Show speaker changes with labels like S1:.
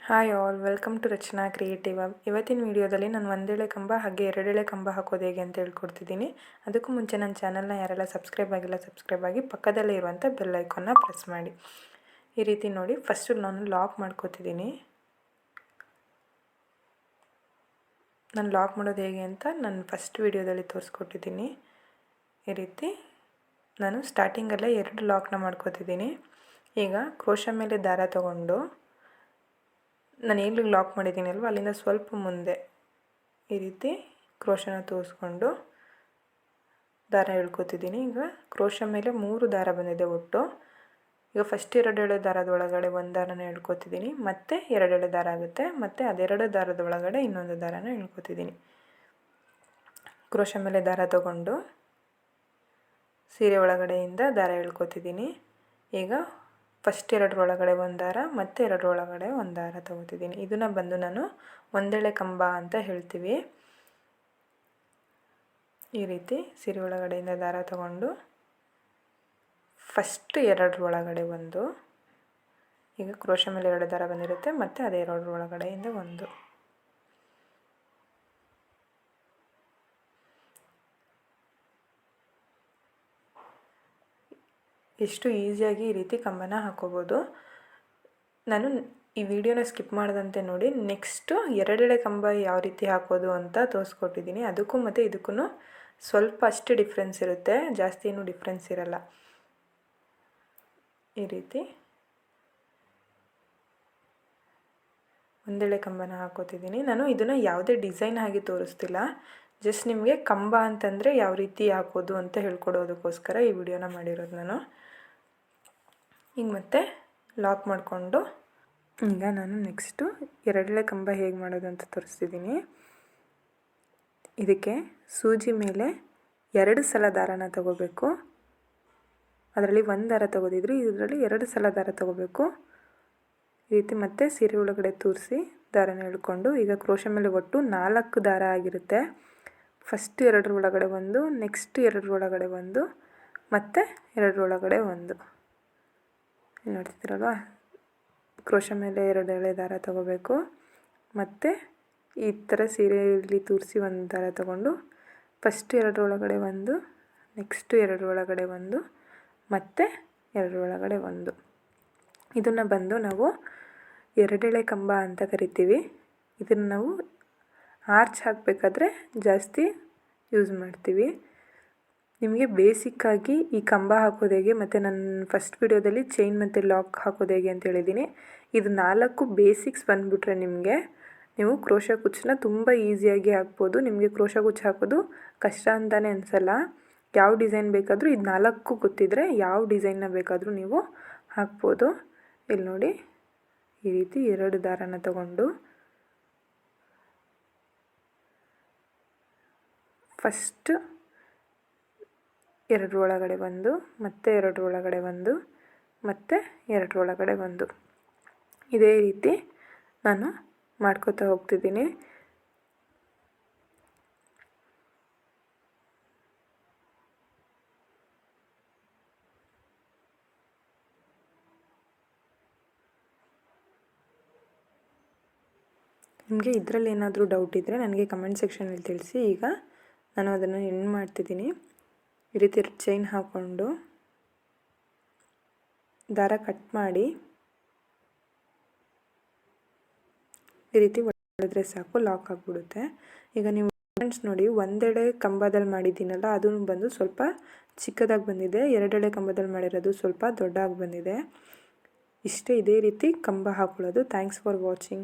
S1: Hi all, welcome to Rachana creative hub. ಇವತ್ತಿನ ವಿಡಿಯೋದಲ್ಲಿ ನಾನು ಒಂದೆಳೆ ಕಂಬ ಹಾಗೆ ಎರಡೆಳೆ ಕಂಬ ಹಾಕೋದು ಹೇಗೆ ಅಂತ ಹೇಳ್ಕೊಡ್ತಿದ್ದೀನಿ. ಅದಕ್ಕೂ ಮುಂಚೆ ನನ್ನ ಚಾನಲ್ನ ಯಾರೆಲ್ಲ ಸಬ್ಸ್ಕ್ರೈಬ್ ಆಗಿ ಪಕ್ಕದಲ್ಲೇ ಇರುವಂಥ ಬೆಲ್ ಐಕಾನ್ನ ಪ್ರೆಸ್ ಮಾಡಿ. ಈ ರೀತಿ ನೋಡಿ, ಫಸ್ಟು ನಾನು ಲಾಕ್ ಮಾಡ್ಕೋತಿದ್ದೀನಿ. ನಾನು ಲಾಕ್ ಮಾಡೋದು ಹೇಗೆ ಅಂತ ನಾನು ಫಸ್ಟ್ ವಿಡಿಯೋದಲ್ಲಿ ತೋರಿಸ್ಕೊಟ್ಟಿದ್ದೀನಿ. ಈ ರೀತಿ ನಾನು ಸ್ಟಾರ್ಟಿಂಗಲ್ಲೇ 2 ಲಾಕ್ನ ಮಾಡ್ಕೋತಿದ್ದೀನಿ. ಈಗ ಕ್ರೋಶ ಮೇಲೆ ದಾರ ತಗೊಂಡು ನಾನು ಎಲ್ಲಿ ಲಾಕ್ ಮಾಡಿದ್ದೀನಿ ಅಲ್ವ ಅಲ್ಲಿಂದ ಸ್ವಲ್ಪ ಮುಂದೆ ಈ ರೀತಿ ಕ್ರೋಶನ ತೋರಿಸ್ಕೊಂಡು ದಾರ ಎಳ್ಕೊತಿದ್ದೀನಿ. ಈಗ ಕ್ರೋಶ ಮೇಲೆ 3 ದಾರ ಬಂದಿದೆ ಒಟ್ಟು. ಈಗ ಫಸ್ಟ್ 2 ಎಳೆ ದಾರದ ಒಳಗಡೆ ಒಂದು ದಾರನ ಎಳ್ಕೊತಿದ್ದೀನಿ, ಮತ್ತೆ 2 ಎಳೆ ದಾರ ಆಗುತ್ತೆ, ಮತ್ತು ಅದೆರಡು ದಾರದ ಒಳಗಡೆ ಇನ್ನೊಂದು ದಾರನ ಎಳ್ಕೊತಿದ್ದೀನಿ. ಕ್ರೋಶ ಮೇಲೆ ದಾರ ತಗೊಂಡು ಸೀರೆ ಒಳಗಡೆಯಿಂದ ದಾರ ಎಳ್ಕೊತಿದ್ದೀನಿ. ಈಗ ಫಸ್ಟ್ 2 ಒಳಗಡೆ ಒಂದು ದಾರ ಮತ್ತು 2 ಒಳಗಡೆ ಒಂದು ದಾರ ತಗೋತಿದ್ದೀನಿ. ಇದನ್ನು ಬಂದು ನಾನು ಒಂದೆಳೆ ಕಂಬ ಅಂತ ಹೇಳ್ತೀವಿ. ಈ ರೀತಿ ಸೀರೆ ಒಳಗಡೆಯಿಂದ ದಾರ ತಗೊಂಡು ಫಸ್ಟ್ 2 ಒಳಗಡೆ ಒಂದು, ಈಗ ಕ್ರೋಶ ಮೇಲೆ 2 ದಾರ ಬಂದಿರುತ್ತೆ, ಮತ್ತು ಅದೇ 2 ಒಳಗಡೆಯಿಂದ ಒಂದು. ಎಷ್ಟು ಈಸಿಯಾಗಿ ಈ ರೀತಿ ಕಂಬನ ಹಾಕೋಬೋದು. ನಾನು ಈ ವಿಡಿಯೋನ ಸ್ಕಿಪ್ ಮಾಡದಂತೆ ನೋಡಿ, ನೆಕ್ಸ್ಟು 2 ಎಳೆ ಕಂಬ ಯಾವ ರೀತಿ ಹಾಕೋದು ಅಂತ ತೋರಿಸ್ಕೊಟ್ಟಿದ್ದೀನಿ. ಅದಕ್ಕೂ ಮತ್ತು ಇದಕ್ಕೂ ಸ್ವಲ್ಪ ಅಷ್ಟು ಡಿಫ್ರೆನ್ಸ್ ಇರುತ್ತೆ, ಜಾಸ್ತಿ ಏನೂ ಡಿಫ್ರೆನ್ಸ್ ಇರಲ್ಲ. ಈ ರೀತಿ ಒಂದೆಳೆ ಕಂಬನ ಹಾಕೋತಿದ್ದೀನಿ. ನಾನು ಇದನ್ನು ಯಾವುದೇ ಡಿಸೈನ್ ಆಗಿ ತೋರಿಸ್ತಿಲ್ಲ, ಜಸ್ಟ್ ನಿಮಗೆ ಕಂಬ ಅಂತಂದರೆ ಯಾವ ರೀತಿ ಹಾಕೋದು ಅಂತ ಹೇಳ್ಕೊಡೋದಕ್ಕೋಸ್ಕರ ಈ ವಿಡಿಯೋನ ಮಾಡಿರೋದು ನಾನು. ಈಗ ಮತ್ತೆ ಲಾಕ್ ಮಾಡಿಕೊಂಡು ಈಗ ನಾನು ನೆಕ್ಸ್ಟು 2 ಎಳೆ ಕಂಬ ಹೇಗೆ ಮಾಡೋದು ಅಂತ ತೋರಿಸ್ತಿದ್ದೀನಿ. ಇದಕ್ಕೆ ಸೂಜಿ ಮೇಲೆ 2 ಸಲ ದಾರನ ತಗೋಬೇಕು. ಅದರಲ್ಲಿ 1 ದಾರ ತಗೋದಿದ್ರಿ, ಇದರಲ್ಲಿ 2 ಸಲ ದಾರ ತಗೋಬೇಕು. ಈ ರೀತಿ ಮತ್ತೆ ಸೀರೆ ಒಳಗಡೆ ತೂರಿಸಿ ದಾರನ ಎಳ್ಕೊಂಡು, ಈಗ ಕ್ರೋಶ ಮೇಲೆ ಒಟ್ಟು 4 ದಾರ ಆಗಿರುತ್ತೆ. ಫಸ್ಟ್ 2 ಒಳಗಡೆ ಒಂದು, ನೆಕ್ಸ್ಟ್ 2 ಒಳಗಡೆ ಒಂದು, ಮತ್ತು 2 ಒಳಗಡೆ ಒಂದು. ನೋಡ್ತಿದ್ದೀರಲ್ವ, ಕ್ರೋಶ ಮೇಲೆ 2 ಎಳೆ ದಾರ ತಗೋಬೇಕು, ಮತ್ತು ಈ ಥರ ಸೀರೆಯಲ್ಲಿ ತೂರಿಸಿ ಒಂದು ದಾರ ತಗೊಂಡು ಫಸ್ಟ್ 2 ಒಳಗಡೆ ಒಂದು, ನೆಕ್ಸ್ಟ್ 2 ಒಳಗಡೆ ಒಂದು, ಮತ್ತು 2 ಒಳಗಡೆ ಒಂದು. ಇದನ್ನು ಬಂದು ನಾವು 2 ಎಳೆ ಕಂಬ ಅಂತ ಕರಿತೀವಿ. ಇದನ್ನು ನಾವು ಆರ್ಚ್ ಹಾಕಬೇಕಾದ್ರೆ ಜಾಸ್ತಿ ಯೂಸ್ ಮಾಡ್ತೀವಿ. ನಿಮಗೆ ಬೇಸಿಕ್ಕಾಗಿ ಈ ಕಂಬ ಹಾಕೋದು ಹೇಗೆ, ಮತ್ತು ನಾನು ಫಸ್ಟ್ ವಿಡಿಯೋದಲ್ಲಿ ಚೈನ್ ಮತ್ತು ಲಾಕ್ ಹಾಕೋದು ಹೇಗೆ ಅಂತ ಹೇಳಿದ್ದೀನಿ. ಇದು 4 ಬೇಸಿಕ್ಸ್ ಬಂದುಬಿಟ್ರೆ ನಿಮಗೆ, ನೀವು ಕ್ರೋಶ ಕುಚ್ಚನ್ನ ತುಂಬ ಈಸಿಯಾಗಿ ಹಾಕ್ಬೋದು. ನಿಮಗೆ ಕ್ರೋಶ ಕುಚ್ಚು ಹಾಕೋದು ಕಷ್ಟ ಅಂತಲೇ ಅನಿಸಲ್ಲ. ಯಾವ ಡಿಸೈನ್ ಬೇಕಾದರೂ ಇದು 4 ಗೊತ್ತಿದ್ದರೆ ಯಾವ ಡಿಸೈನ್ನ ಬೇಕಾದರೂ ನೀವು ಹಾಕ್ಬೋದು. ಇಲ್ಲಿ ನೋಡಿ, ಈ ರೀತಿ 2 ದಾರನ ತಗೊಂಡು ಫಸ್ಟ್ 2 ಒಳಗಡೆ ಒಂದು, ಮತ್ತು 2 ಒಳಗಡೆ ಒಂದು, ಮತ್ತು 2 ಒಳಗಡೆ ಒಂದು. ಇದೇ ರೀತಿ ನಾನು ಮಾಡ್ಕೋತಾ ಹೋಗ್ತಿದ್ದೀನಿ. ನಿಮಗೆ ಇದರಲ್ಲಿ ಏನಾದರೂ ಡೌಟ್ ಇದ್ದರೆ ನನಗೆ ಕಮೆಂಟ್ ಸೆಕ್ಷನಲ್ಲಿ ತಿಳಿಸಿ. ಈಗ ನಾನು ಅದನ್ನು ಎಂಡ್ ಮಾಡ್ತಿದ್ದೀನಿ. ಈ ರೀತಿ ಚೈನ್ ಹಾಕ್ಕೊಂಡು ದಾರ ಕಟ್ ಮಾಡಿ ಈ ರೀತಿ ಹೊಡೆದ್ರೆ ಸಾಕು, ಲಾಕ್ ಆಗಿಬಿಡುತ್ತೆ. ಈಗ ನೀವು ಫ್ರೆಂಡ್ಸ್ ನೋಡಿ, ಒಂದೆಡೆ ಕಂಬದಲ್ಲಿ ಮಾಡಿದ್ದೀನಲ್ಲ, ಅದು ಬಂದು ಸ್ವಲ್ಪ ಚಿಕ್ಕದಾಗಿ ಬಂದಿದೆ. 2 ಎಳೆ ಕಂಬದಲ್ಲಿ ಮಾಡಿರೋದು ಸ್ವಲ್ಪ ದೊಡ್ಡದಾಗಿ ಬಂದಿದೆ. ಇಷ್ಟೇ, ಇದೇ ರೀತಿ ಕಂಬ ಹಾಕೊಳ್ಳೋದು. Thanks for watching.